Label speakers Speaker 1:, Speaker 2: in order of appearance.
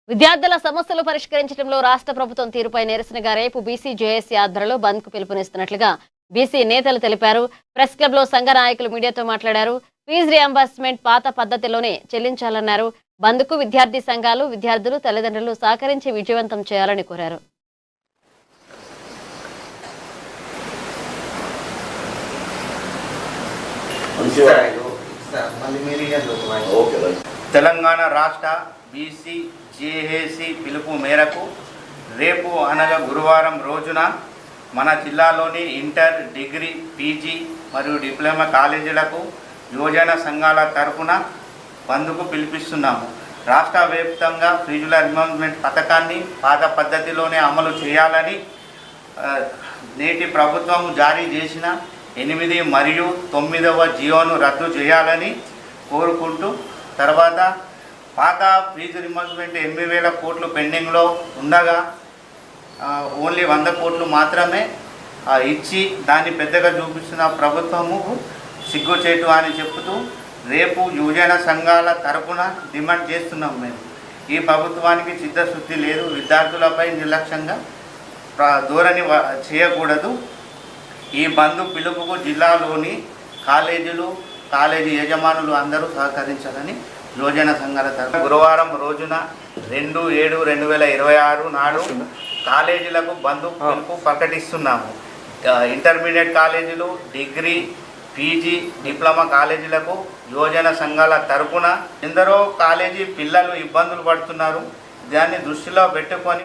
Speaker 1: విద్యార్థుల సమస్యలు పరిష్కరించడంలో రాష్ట్ర ప్రభుత్వం తీరుపై నిరసనగా రేపు బీసీ జేఏసీ ఆధ్వర్యంలో బంద్ కు పిలుపునిస్తున్నట్లుగా బీసీ నేతలు తెలిపారు. ప్రెస్ క్లబ్ లో సంఘ నాయకులు మీడియాతో మాట్లాడారు. ఫీజు రియంబర్స్మెంట్ పాత పద్ధతిలోనే చెల్లించాలన్నారు. బంద్ కు విద్యార్థి సంఘాలు, విద్యార్థులు, తల్లిదండ్రులు సహకరించి విజయవంతం చేయాలని కోరారు.
Speaker 2: తెలంగాణ రాష్ట్ర బీసీ జేఏసీ పిలుపు మేరకు రేపు అనగా గురువారం రోజున మన జిల్లాలోని ఇంటర్, డిగ్రీ, పీజీ మరియు డిప్లొమా కాలేజీలకు యువజన సంఘాల తరఫున బంద్కు పిలిపిస్తున్నాము. రాష్ట్ర వ్యాప్తంగా ఫీజుల రియంబర్స్మెంట్ పథకాన్ని పాత పద్ధతిలోనే అమలు చేయాలని నేటి ప్రభుత్వం జారీ చేసిన 8 మరియు 9వ జియోను రద్దు చేయాలని కోరుకుంటూ, తర్వాత పాత ఫీజు రియంబర్స్మెంట్ 8,000 కోట్లు పెండింగ్లో ఉండగా ఓన్లీ 100 కోట్లు మాత్రమే ఇచ్చి దాన్ని పెద్దగా చూపిస్తున్న ప్రభుత్వము సిగ్గుచేటు అని చెబుతూ రేపు యువజన సంఘాల తరపున డిమాండ్ చేస్తున్నాం. మేము ఈ ప్రభుత్వానికి చిత్తశుద్ధి లేదు, విద్యార్థులపై నిర్లక్ష్యంగా ధోరణి చేయకూడదు. ఈ బంద్ పిలుపుకు జిల్లాలోని కాలేజీలు, కాలేజీ యజమానులు అందరూ సహకరించాలని యువజన సంఘాల తరఫున గురువారం రోజున 2/7/2026 నాడు కాలేజీలకు బంద్ పిలుపు ప్రకటిస్తున్నాము. ఇంటర్మీడియట్ కాలేజీలు, డిగ్రీ, పీజీ, డిప్లొమా కాలేజీలకు యువజన సంఘాల తరఫున ఎందరో కాలేజీ పిల్లలు ఇబ్బందులు పడుతున్నారు. దాన్ని దృష్టిలో పెట్టుకొని